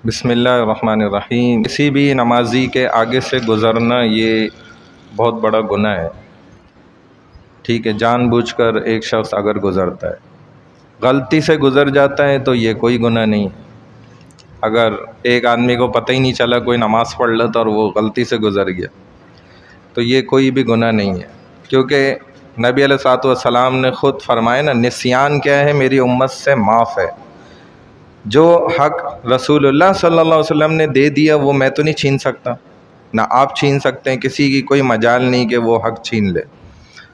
بسم اللہ الرحمن الرحیم۔ کسی بھی نمازی کے آگے سے گزرنا یہ بہت بڑا گناہ ہے، ٹھیک ہے۔ جان بوجھ کر ایک شخص اگر گزرتا ہے، غلطی سے گزر جاتا ہے تو یہ کوئی گناہ نہیں۔ اگر ایک آدمی کو پتہ ہی نہیں چلا کوئی نماز پڑھ لیتا اور وہ غلطی سے گزر گیا تو یہ کوئی بھی گناہ نہیں ہے، کیونکہ نبی علیہ الصلوۃ والسلام نے خود فرمایا نا، نسیان کیا ہے میری امت سے معاف ہے۔ جو حق رسول اللہ صلی اللہ علیہ وسلم نے دے دیا وہ میں تو نہیں چھین سکتا، نہ آپ چھین سکتے ہیں، کسی کی کوئی مجال نہیں کہ وہ حق چھین لے۔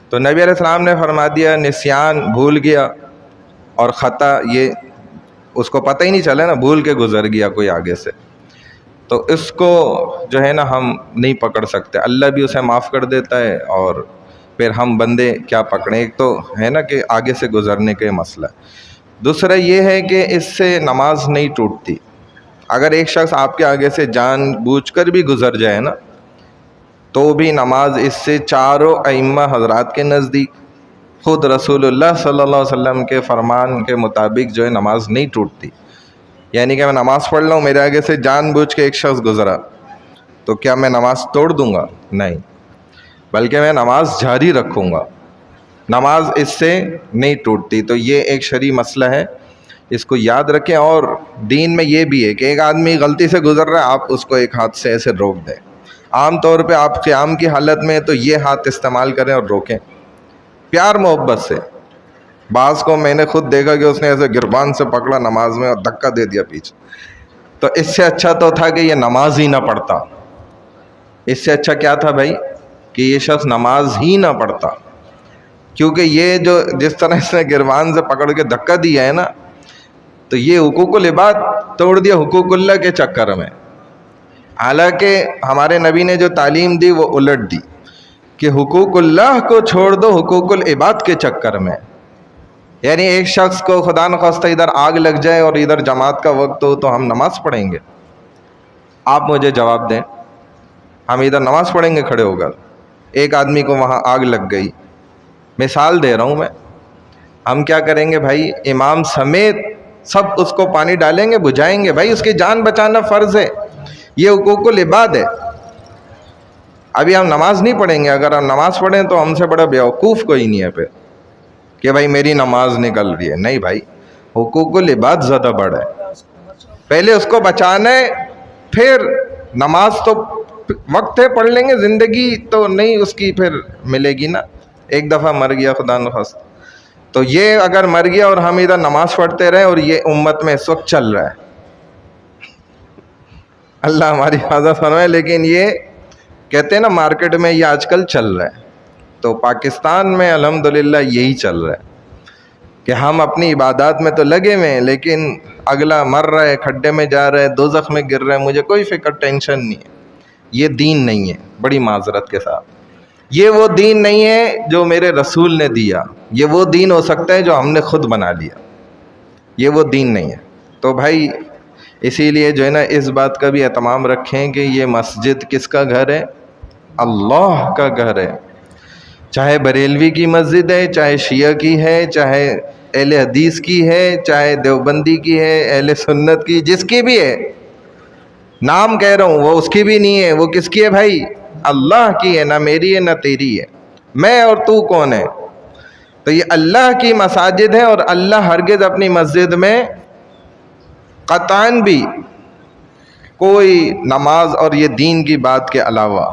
تو نبی علیہ السلام نے فرما دیا نسیان، بھول گیا، اور خطا یہ اس کو پتہ ہی نہیں چلا نا، بھول کے گزر گیا کوئی آگے سے، تو اس کو جو ہے نا ہم نہیں پکڑ سکتے۔ اللہ بھی اسے معاف کر دیتا ہے، اور پھر ہم بندے کیا پکڑیں؟ ایک تو ہے نا کہ آگے سے گزرنے کا مسئلہ، دوسرا یہ ہے کہ اس سے نماز نہیں ٹوٹتی۔ اگر ایک شخص آپ کے آگے سے جان بوجھ کر بھی گزر جائے نا تو بھی نماز اس سے چاروں ائمہ حضرات کے نزدیک، خود رسول اللہ صلی اللہ علیہ وسلم کے فرمان کے مطابق جو ہے نماز نہیں ٹوٹتی۔ یعنی کہ میں نماز پڑھ رہا ہوں، میرے آگے سے جان بوجھ کے ایک شخص گزرا تو کیا میں نماز توڑ دوں گا؟ نہیں، بلکہ میں نماز جاری رکھوں گا، نماز اس سے نہیں ٹوٹتی۔ تو یہ ایک شرعی مسئلہ ہے، اس کو یاد رکھیں۔ اور دین میں یہ بھی ہے کہ ایک آدمی غلطی سے گزر رہا ہے، آپ اس کو ایک ہاتھ سے ایسے روک دیں۔ عام طور پہ آپ قیام کی حالت میں تو یہ ہاتھ استعمال کریں اور روکیں پیار محبت سے۔ بعض کو میں نے خود دیکھا کہ اس نے ایسے گربان سے پکڑا نماز میں اور دھکا دے دیا پیچھے، تو اس سے اچھا تو تھا کہ یہ نماز ہی نہ پڑھتا۔ اس سے اچھا کیا تھا بھائی کہ یہ شخص نماز ہی نہ پڑھتا، کیونکہ یہ جو جس طرح اس نے گربان سے پکڑ کے دھکا دیا ہے نا، تو یہ حقوق العباد توڑ دیا حقوق اللہ کے چکر میں۔ حالانکہ ہمارے نبی نے جو تعلیم دی وہ الٹ دی کہ حقوق اللہ کو چھوڑ دو حقوق العباد کے چکر میں۔ یعنی ایک شخص کو خدا نخواستہ ادھر آگ لگ جائے اور ادھر جماعت کا وقت ہو تو ہم نماز پڑھیں گے؟ آپ مجھے جواب دیں، ہم ادھر نماز پڑھیں گے کھڑے ہو کر؟ ایک آدمی کو وہاں آگ لگ گئی، مثال دے رہا ہوں میں، ہم کیا کریں گے بھائی؟ امام سمیت سب اس کو پانی ڈالیں گے، بجھائیں گے؟ بھائی اس کی جان بچانا فرض ہے، یہ حقوق العباد ہے۔ ابھی ہم نماز نہیں پڑھیں گے، اگر ہم نماز پڑھیں تو ہم سے بڑا بیوقوف کوئی نہیں ہے پھر کہ بھائی میری نماز نکل رہی ہے۔ نہیں بھائی، حقوق العباد زیادہ بڑا ہے، پہلے اس کو بچانا ہے، پھر نماز تو وقت ہے پڑھ لیں گے، زندگی تو نہیں اس کی پھر ملے گی نا۔ ایک دفعہ مر گیا خدا نخواستہ، تو یہ اگر مر گیا اور ہم ادھر نماز پڑھتے رہے، اور یہ امت میں اس وقت چل رہا ہے، اللہ ہماری حفاظت فرمائے، لیکن یہ کہتے ہیں نا مارکیٹ میں یہ آج کل چل رہا ہے۔ تو پاکستان میں الحمدللہ یہی چل رہا ہے کہ ہم اپنی عبادات میں تو لگے ہوئے ہیں، لیکن اگلا مر رہا ہے، کھڈے میں جا رہا ہے، دوزخ میں گر رہا ہے، مجھے کوئی فکر ٹینشن نہیں ہے۔ یہ دین نہیں ہے، بڑی معذرت کے ساتھ یہ وہ دین نہیں ہے جو میرے رسول نے دیا۔ یہ وہ دین ہو سکتا ہے جو ہم نے خود بنا لیا، یہ وہ دین نہیں ہے۔ تو بھائی اسی لیے جو ہے نا اس بات کا بھی اہتمام رکھیں کہ یہ مسجد کس کا گھر ہے؟ اللہ کا گھر ہے۔ چاہے بریلوی کی مسجد ہے، چاہے شیعہ کی ہے، چاہے اہل حدیث کی ہے، چاہے دیوبندی کی ہے، اہل سنت کی، جس کی بھی ہے، نام کہہ رہا ہوں، وہ اس کی بھی نہیں ہے، وہ کس کی ہے بھائی؟ اللہ کی ہے، نہ میری ہے نہ تیری ہے۔ میں اور تو کون ہے؟ تو یہ اللہ کی مساجد ہیں، اور اللہ ہرگز اپنی مسجد میں قطعاً بھی کوئی نماز اور یہ دین کی بات کے علاوہ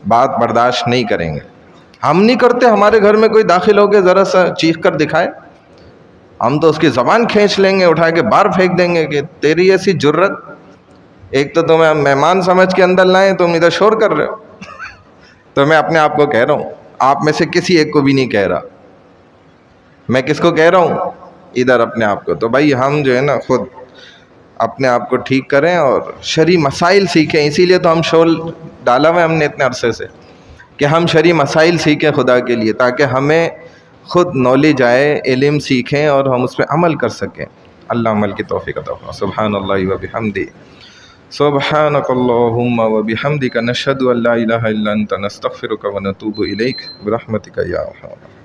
بات برداشت نہیں کریں گے۔ ہم نہیں کرتے، ہمارے گھر میں کوئی داخل ہو کے ذرا سا چیخ کر دکھائے، ہم تو اس کی زبان کھینچ لیں گے، اٹھا کے باہر پھینک دیں گے کہ تیری ایسی جرت، ایک تو تمہیں مہمان سمجھ کے اندر لائیں، تم ادھر شور کر رہے ہو۔ تو میں اپنے آپ کو کہہ رہا ہوں، آپ میں سے کسی ایک کو بھی نہیں کہہ رہا، میں کس کو کہہ رہا ہوں؟ ادھر اپنے آپ کو۔ تو بھائی ہم جو ہے نا خود اپنے آپ کو ٹھیک کریں اور شرعی مسائل سیکھیں۔ اسی لیے تو ہم شول ڈالا ہوا ہے ہم نے اتنے عرصے سے کہ ہم شرعی مسائل سیکھیں خدا کے لیے، تاکہ ہمیں خود نالج آئے، علم سیکھیں اور ہم اس پہ عمل کر سکیں۔ اللہ عمل کی توفیق عطا فرمائے۔ سبحان اللہ و بحمدہ، سبحانک اللہم و بحمدک، نشہد ان لا الہ الا انت، نستغفرک و نتوب الیک، برحمتک یا ارحم۔